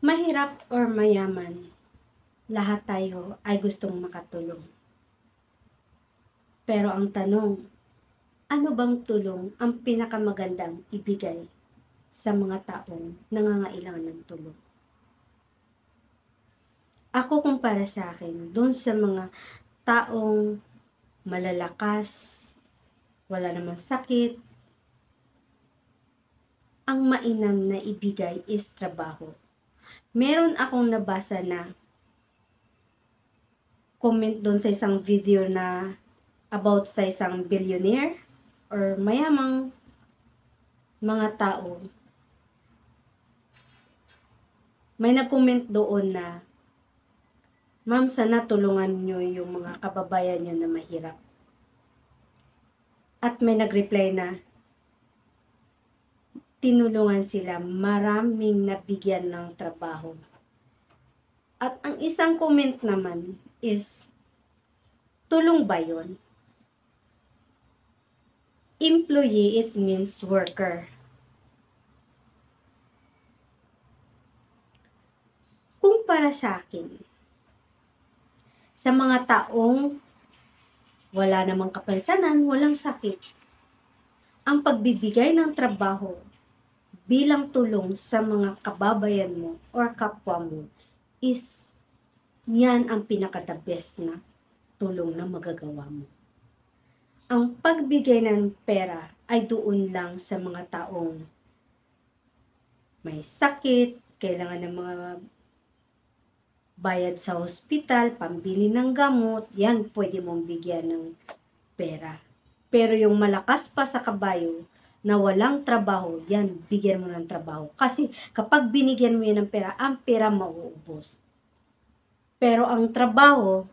Mahirap or mayaman, lahat tayo ay gustong makatulong. Pero ang tanong, ano bang tulong ang pinakamagandang ibigay sa mga taong nangangailangan ng tulong? Ako kumpara sa akin, doon sa mga taong malalakas, wala namang sakit, ang mainam na ibigay is trabaho. Meron akong nabasa na comment doon sa isang video na about sa isang billionaire or mayamang mga tao. May nag-comment doon na, "Ma'am, sana tulungan nyo yung mga kababayan nyo na mahirap." At may nag-reply na, tinulungan sila, maraming nabigyan ng trabaho. At ang isang comment naman is, tulong ba yun? Employee, it means worker. Kung para sa akin, sa mga taong wala namang kapansanan, walang sakit, ang pagbibigay ng trabaho bilang tulong sa mga kababayan mo or kapwa mo is yan ang pinaka-the best na tulong na magagawa mo. Ang pagbigay ng pera ay doon lang sa mga taong may sakit, kailangan ng mga bayad sa hospital, pambili ng gamot, yan pwede mong bigyan ng pera. Pero yung malakas pa sa kabayo na walang trabaho, yan, bigyan mo ng trabaho. Kasi kapag binigyan mo yan ng pera, ang pera mauubos. Pero ang trabaho,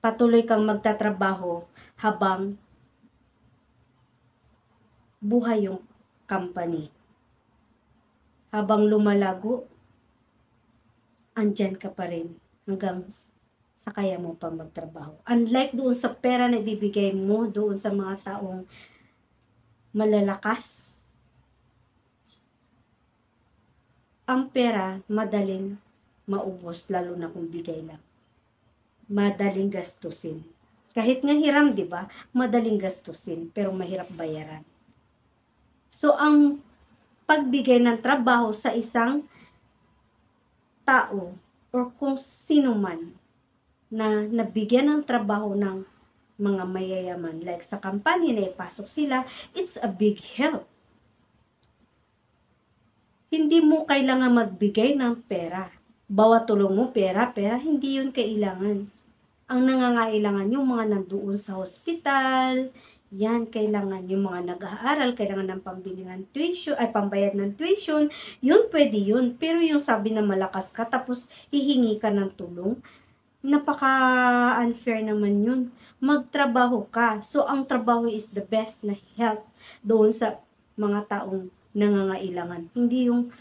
patuloy kang magtatrabaho habang buhay yung company. Habang lumalago, andyan ka pa rin hanggang sa kaya mo pa magtrabaho. Unlike doon sa pera na ibibigay mo doon sa mga taong malalakas, ang pera madaling maubos, lalo na kung bigay lang. Madaling gastusin. Kahit nga hiram, di ba? Madaling gastusin, pero mahirap bayaran. So, ang pagbigay ng trabaho sa isang tao or kung sino man na nabigyan ng trabaho ng mga mayayaman, like sa company na ipasok sila, it's a big help. Hindi mo kailangan magbigay ng pera. Bawat tulong mo, pera, hindi yun kailangan. Ang nangangailangan yung mga nandoon sa hospital, yan, kailangan yung mga nag-aaral, kailangan ng pambili ng tuition, ay pambayad ng tuition, yun pwede yun. Pero yung sabi na malakas ka, tapos hihingi ka ng tulong, napaka-unfair naman yun. Magtrabaho ka. So, ang trabaho is the best na help doon sa mga taong nangangailangan. Hindi yung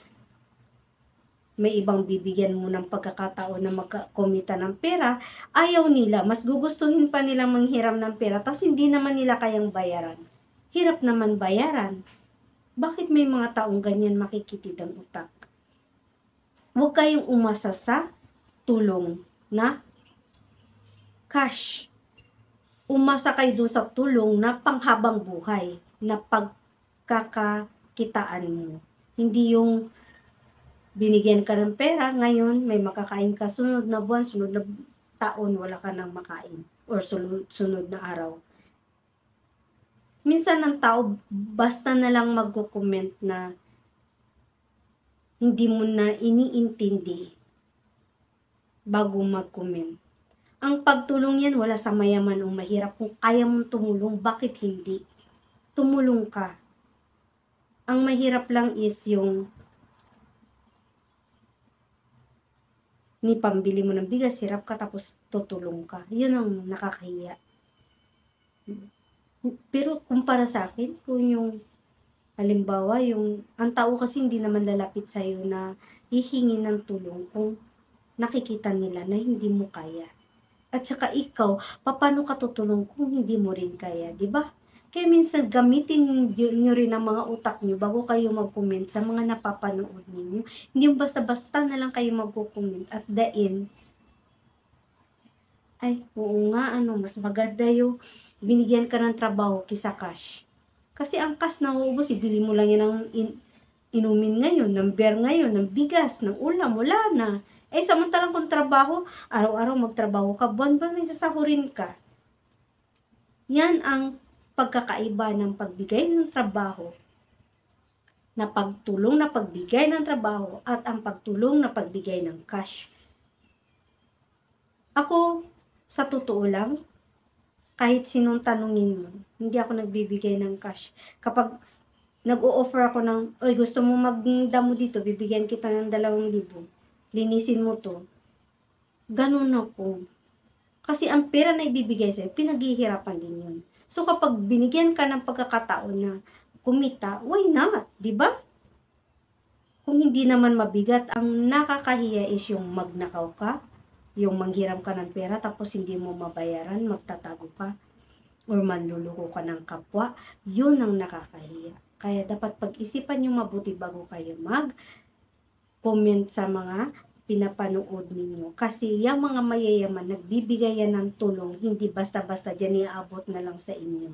may ibang bibigyan mo ng pagkakataon na magkumita ng pera, ayaw nila, mas gugustuhin pa nilang manghiram ng pera, tapos hindi naman nila kayang bayaran. Hirap naman bayaran. Bakit may mga taong ganyan makikitid ang utak? Huwag kayong umasa sa tulong na cash. Umasa kayo doon sa tulong na panghabang buhay, na pagkakakitaan mo. Hindi yung binigyan ka ng pera, ngayon may makakain ka, sunod na buwan, sunod na taon, wala ka nang makain. Or sunod na araw. Minsan ng tao, basta na lang mag-comment na hindi mo na iniintindi bago mag-comment. Ang pagtulong yan, wala sa mayaman o mahirap. Kung kaya mong tumulong, bakit hindi? Tumulong ka. Ang mahirap lang is yung ni pambili mo ng bigas, hirap ka, tapos tutulong ka. Yun ang nakakahiya. Pero kumpara sa akin, kung yung halimbawa, ang tao kasi hindi naman lalapit sa'yo na hihingi ng tulong kung nakikita nila na hindi mo kaya. At saka ikaw, paano ka tutulong kung hindi mo rin kaya, di ba? Kaya minsan gamitin nyo rin ang mga utak nyo bago kayo mag-comment sa mga napapanood ninyo. Hindi yung basta-basta na lang kayo mag-comment at the end, ay, oo nga, mas maganda yung binigyan ka ng trabaho kisa cash. Kasi ang cash na uubos, ibili mo lang yan ng inumin ngayon, ng beer ngayon, ng bigas, ng ulam, wala na. Samantalang kung trabaho, araw-araw magtrabaho ka, buwan-buwan may sasahurin ka. Yan ang pagkakaiba ng pagbigay ng trabaho, na pagtulong na pagbigay ng trabaho, at ang pagtulong na pagbigay ng cash. Ako, sa totoo lang, kahit sinong tanungin mo, hindi ako nagbibigay ng cash. Kapag nag-o-offer ako ng, oy, gusto mo magdamo dito, bibigyan kita ng 2,000, linisin mo to. Ganun ako. Kasi ang pera na ibibigay sa'yo, pinaghihirapan din yun. So kapag binigyan ka ng pagkakataon na kumita, why not? Diba? Kung hindi naman mabigat, ang nakakahiya is yung magnakaw ka, yung manghiram ka ng pera tapos hindi mo mabayaran, magtatago ka, or manluloko ka ng kapwa, yun ang nakakahiya. Kaya dapat pag-isipan nyo mabuti bago kayo mag-comment sa mga pinapanood ninyo. Kasi yung mga mayayaman, nagbibigay yan ng tulong, hindi basta-basta dyan iaabot na lang sa inyo.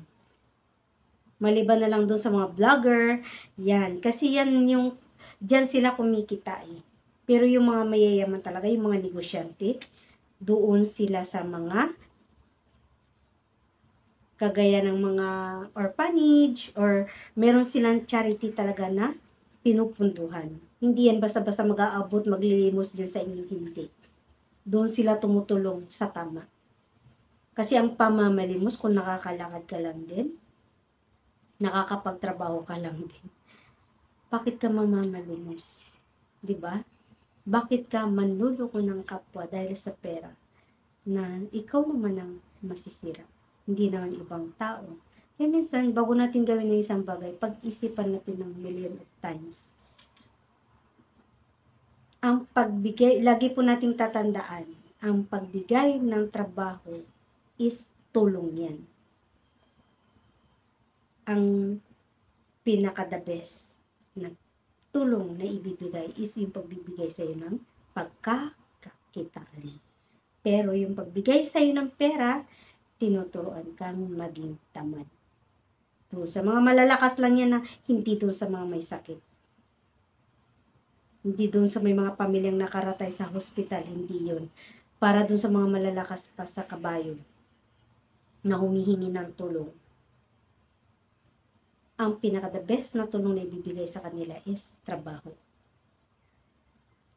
Maliban na lang doon sa mga vlogger, yan. Kasi yan yung, dyan sila kumikita eh. Pero yung mga mayayaman talaga, yung mga negosyante, doon sila sa mga kagaya ng mga orphanage or meron silang charity talaga na pinupunduhan. Hindi yan basta-basta mag-aabot, maglilimos din sa inyo, hindi. Doon sila tumutulong sa tama. Kasi ang pamamalimos, kung nakakalakad ka lang din, nakakapagtrabaho ka lang din, bakit ka mamamalimos? Diba? Bakit ka manluloko ng kapwa dahil sa pera na ikaw naman ang masisira, hindi naman ibang tao. Kaya minsan, bago natin gawin ng isang bagay, pag-isipan natin ng million of times. Ang pagbigay, lagi po nating tatandaan, ang pagbigay ng trabaho is tulong yan. Ang pinaka-the best na tulong na ibibigay is yung pagbibigay sa'yo ng pagkakakitaan. Pero yung pagbigay sa'yo ng pera, tinuturuan kang maging tamad. Doon sa mga malalakas lang yan na hindi doon sa mga may sakit. Hindi doon sa may mga pamilyang nakaratay sa hospital, hindi yun. Para doon sa mga malalakas pa sa kabayo na humihingi ng tulong. Ang pinaka-the best na tulong na ibibigay sa kanila is trabaho.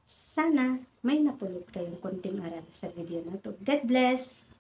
Sana may napulot kayong konting aral sa video na to. God bless!